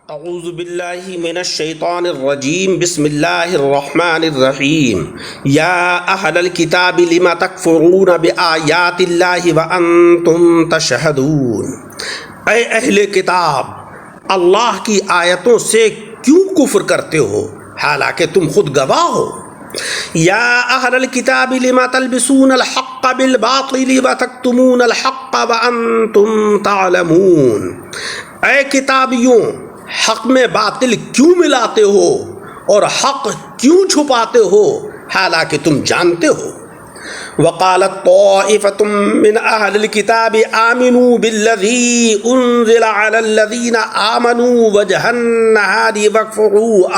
اعوذ باللہ من الشیطان الرجیم بسم اللہ الرحمن الرحیم یا اہل الکتاب لم تکفرون بآیات اللہ وانتم تشہدون، اے اہل کتاب اللہ کی آیتوں سے کیوں کفر کرتے ہو حالانکہ تم خود گواہ ہو۔ یا اہل الکتاب لم تلبسون الحق بالباطل وتکتمون الحق وانتم تعلمون، اے کتابیوں حق میں باطل کیوں ملاتے ہو اور حق کیوں چھپاتے ہو حالانکہ تم جانتے ہو۔ وقالت طائفة من اہل الکتاب آمنوا بالذی انزل علی الذین آمنوا وجہ النہار واکفروا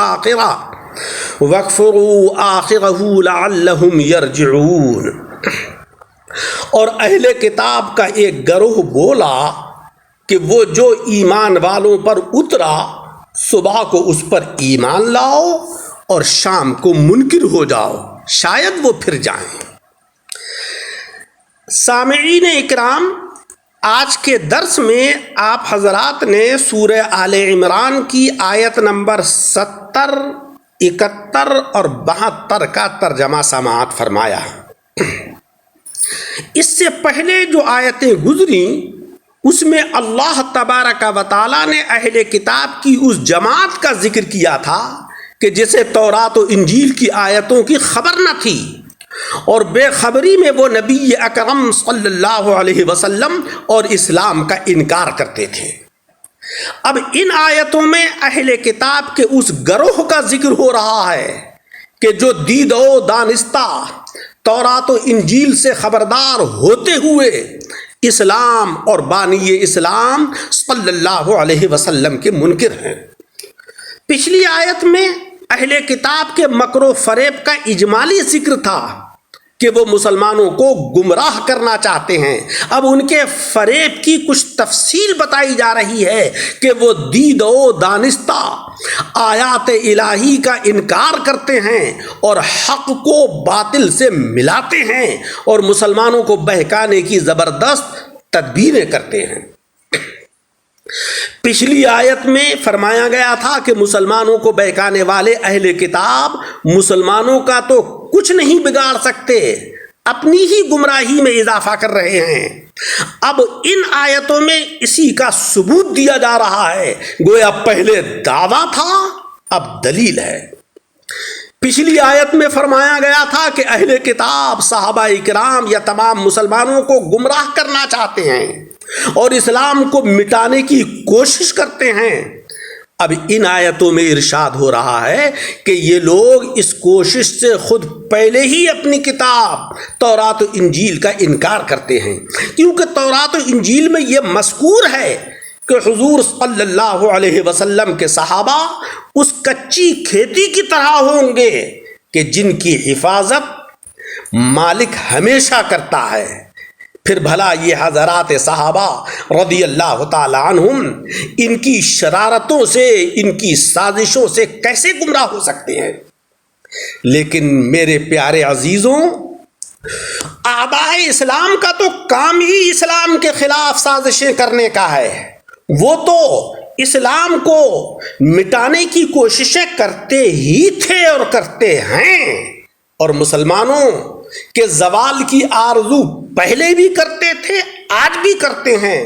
آخرہ لعلہم یرجعون۔ اور اہل کتاب کا ایک گروہ بولا کہ وہ جو ایمان والوں پر اترا صبح کو اس پر ایمان لاؤ اور شام کو منکر ہو جاؤ، شاید وہ پھر جائیں۔ سامعین اکرام، آج کے درس میں آپ حضرات نے سورہ آل عمران کی آیت نمبر 70، 71 اور 72 کا ترجمہ سماعت فرمایا۔ اس سے پہلے جو آیتیں گزریں اس میں اللہ تبارک و تعالیٰ نے اہل کتاب کی اس جماعت کا ذکر کیا تھا کہ جسے تورات و انجیل کی آیتوں کی خبر نہ تھی اور بے خبری میں وہ نبی اکرم صلی اللہ علیہ وسلم اور اسلام کا انکار کرتے تھے۔ اب ان آیتوں میں اہل کتاب کے اس گروہ کا ذکر ہو رہا ہے کہ جو دید و دانستہ تورات و انجیل سے خبردار ہوتے ہوئے اسلام اور بانی اسلام صلی اللہ علیہ وسلم کے منکر ہیں۔ پچھلی آیت میں اہل کتاب کے مکر و فریب کا اجمالی ذکر تھا کہ وہ مسلمانوں کو گمراہ کرنا چاہتے ہیں۔ اب ان کے فریب کی کچھ تفصیل بتائی جا رہی ہے کہ وہ دید و دانستہ آیات الہی کا انکار کرتے ہیں اور حق کو باطل سے ملاتے ہیں اور مسلمانوں کو بہکانے کی زبردست تدبیریں کرتے ہیں۔ پچھلی آیت میں فرمایا گیا تھا کہ مسلمانوں کو بہکانے والے اہل کتاب مسلمانوں کا تو کچھ نہیں بگاڑ سکتے، اپنی ہی گمراہی میں اضافہ کر رہے ہیں۔ اب ان آیتوں میں اسی کا ثبوت دیا جا رہا ہے، گویا پہلے دعویٰ تھا اب دلیل ہے۔ پچھلی آیت میں فرمایا گیا تھا کہ اہل کتاب صحابہ کرام یا تمام مسلمانوں کو گمراہ کرنا چاہتے ہیں اور اسلام کو مٹانے کی کوشش کرتے ہیں۔ اب ان آیتوں میں ارشاد ہو رہا ہے کہ یہ لوگ اس کوشش سے خود پہلے ہی اپنی کتاب تورات و انجیل کا انکار کرتے ہیں، کیونکہ تورات و انجیل میں یہ مذکور ہے کہ حضور صلی اللہ علیہ وسلم کے صحابہ اس کچی کھیتی کی طرح ہوں گے کہ جن کی حفاظت مالک ہمیشہ کرتا ہے۔ پھر بھلا یہ حضرات صحابہ رضی اللہ تعالی عنہم ان کی شرارتوں سے، ان کی سازشوں سے کیسے گمراہ ہو سکتے ہیں؟ لیکن میرے پیارے عزیزوں، اعداء اسلام کا تو کام ہی اسلام کے خلاف سازشیں کرنے کا ہے۔ وہ تو اسلام کو مٹانے کی کوششیں کرتے ہی تھے اور کرتے ہیں، اور مسلمانوں کے زوال کی آرزو پہلے بھی کرتے تھے، آج بھی کرتے ہیں۔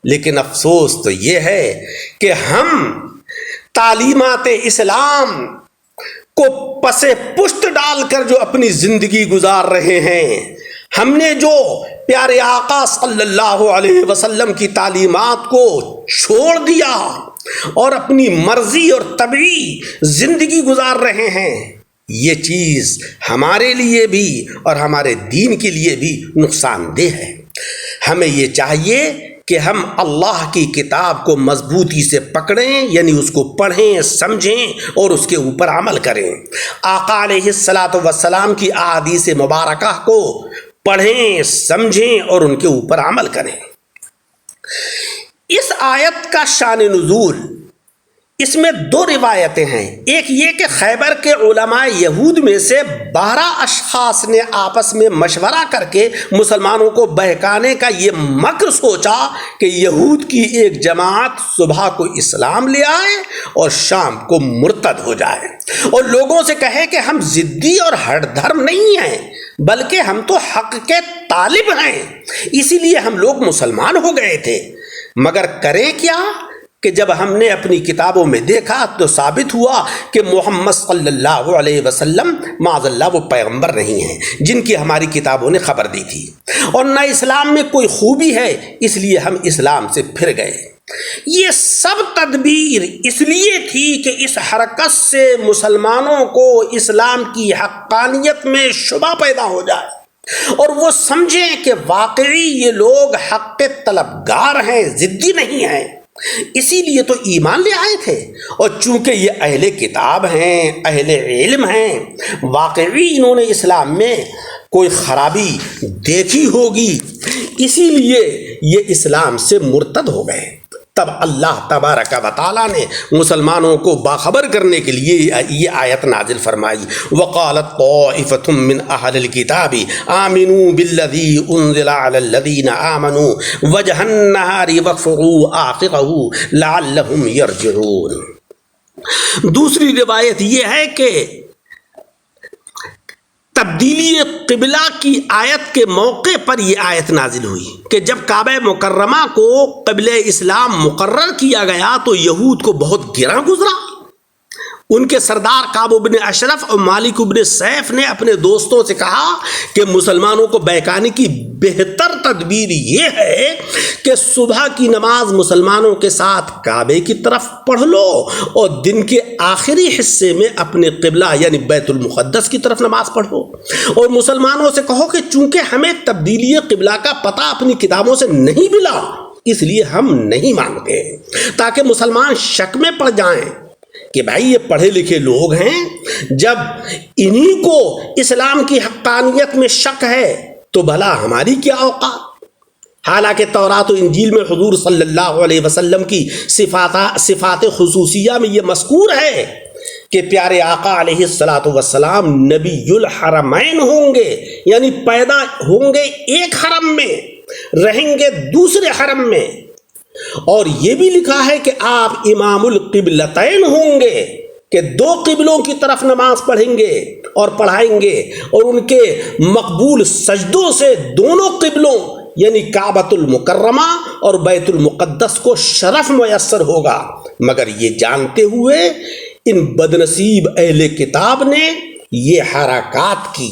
لیکن افسوس تو یہ ہے کہ ہم تعلیمات اسلام کو پس پشت ڈال کر جو اپنی زندگی گزار رہے ہیں، ہم نے جو پیارے آقا صلی اللہ علیہ وسلم کی تعلیمات کو چھوڑ دیا اور اپنی مرضی اور طبعی زندگی گزار رہے ہیں، یہ چیز ہمارے لیے بھی اور ہمارے دین کے لیے بھی نقصان دہ ہے۔ ہمیں یہ چاہیے کہ ہم اللہ کی کتاب کو مضبوطی سے پکڑیں، یعنی اس کو پڑھیں، سمجھیں اور اس کے اوپر عمل کریں۔ آقا علیہ الصلاۃ والسلام کی احادیث مبارکہ کو پڑھیں، سمجھیں اور ان کے اوپر عمل کریں۔ اس آیت کا شان نزول اس میں دو روایتیں ہیں. ایک یہ کہ خیبر کے علماء یہود میں سے 12 اشخاص نے آپس میں مشورہ کر کے مسلمانوں کو بہکانے کا یہ مکر سوچا کہ یہود کی ایک جماعت صبح کو اسلام لے آئے اور شام کو مرتد ہو جائے اور لوگوں سے کہے کہ ہم ضدی اور ہٹ دھرم نہیں ہیں بلکہ ہم تو حق کے طالب ہیں، اسی لیے ہم لوگ مسلمان ہو گئے تھے. مگر کریں کیا کہ جب ہم نے اپنی کتابوں میں دیکھا تو ثابت ہوا کہ محمد صلی اللہ علیہ وسلم معاذ اللہ وہ پیغمبر نہیں ہیں جن کی ہماری کتابوں نے خبر دی تھی، اور نہ اسلام میں کوئی خوبی ہے، اس لیے ہم اسلام سے پھر گئے. یہ سب تدبیر اس لیے تھی کہ اس حرکت سے مسلمانوں کو اسلام کی حقانیت میں شبہ پیدا ہو جائے اور وہ سمجھیں کہ واقعی یہ لوگ حق کے طلبگار ہیں، ضدی نہیں ہیں. اسی لیے تو ایمان لے آئے تھے، اور چونکہ یہ اہل کتاب ہیں، اہل علم ہیں، واقعی انہوں نے اسلام میں کوئی خرابی دیکھی ہوگی، اسی لیے یہ اسلام سے مرتد ہو گئے. تب اللہ تبارک و تعالیٰ نے مسلمانوں کو باخبر کرنے کے لیے یہ آیت نازل فرمائی. وقالت طائفة من اہل الکتاب آمنوا بالذی انزل علی الذین آمنوا وجہ النہار واکفروا آخرہ لعلہم یرجعون. دوسری روایت یہ ہے کہ تبدیلی قبلہ کی آیت کے موقع پر یہ آیت نازل ہوئی کہ جب کعبہ مکرمہ کو قبلہ اسلام مقرر کیا گیا تو یہود کو بہت گراں گزرا. ان کے سردار کعب بن اشرف اور مالک بن سیف نے اپنے دوستوں سے کہا کہ مسلمانوں کو بہکانے کی بہتر تدبیر یہ ہے کہ صبح کی نماز مسلمانوں کے ساتھ کعبے کی طرف پڑھ لو اور دن کے آخری حصے میں اپنے قبلہ یعنی بیت المقدس کی طرف نماز پڑھو، اور مسلمانوں سے کہو کہ چونکہ ہمیں تبدیلی قبلہ کا پتہ اپنی کتابوں سے نہیں ملا اس لیے ہم نہیں مانتے، تاکہ مسلمان شک میں پڑ جائیں کہ بھائی یہ پڑھے لکھے لوگ ہیں، جب انہی کو اسلام کی حقانیت میں شک ہے تو بھلا ہماری کیا اوقات. حالانکہ تورات و انجیل میں حضور صلی اللہ علیہ وسلم کی صفات خصوصیہ میں یہ مذکور ہے کہ پیارے آقا علیہ السلام نبی الحرمین ہوں گے، یعنی پیدا ہوں گے ایک حرم میں، رہیں گے دوسرے حرم میں، اور یہ بھی لکھا ہے کہ آپ امام القبلتین ہوں گے کہ دو قبلوں کی طرف نماز پڑھیں گے اور پڑھائیں گے، اور ان کے مقبول سجدوں سے دونوں قبلوں یعنی کعبۃ المکرمہ اور بیت المقدس کو شرف میسر ہوگا. مگر یہ جانتے ہوئے ان بدنصیب اہل کتاب نے یہ حرکات کی.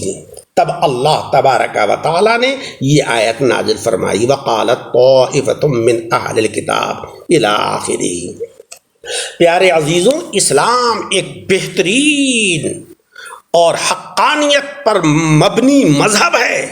تب اللہ تبارک و تعالیٰ نے یہ آیت نازل فرمائی وقالت طائفة من اہل الکتاب الی آخرہ. پیارے عزیزوں، اسلام ایک بہترین اور حقانیت پر مبنی مذہب ہے.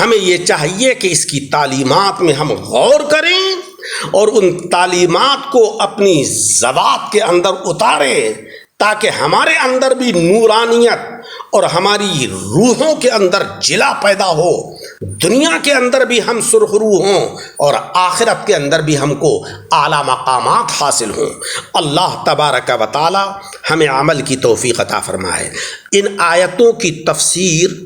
ہمیں یہ چاہیے کہ اس کی تعلیمات میں ہم غور کریں اور ان تعلیمات کو اپنی ذوات کے اندر اتاریں تاکہ ہمارے اندر بھی نورانیت اور ہماری روحوں کے اندر جلا پیدا ہو، دنیا کے اندر بھی ہم سرخرو ہوں اور آخرت کے اندر بھی ہم کو اعلیٰ مقامات حاصل ہوں. اللہ تبارک و تعالی ہمیں عمل کی توفیق عطا فرمائے. ان آیتوں کی تفسیر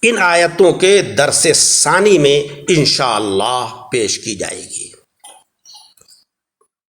ان آیتوں کے درس ثانی میں انشاءاللہ پیش کی جائے گی.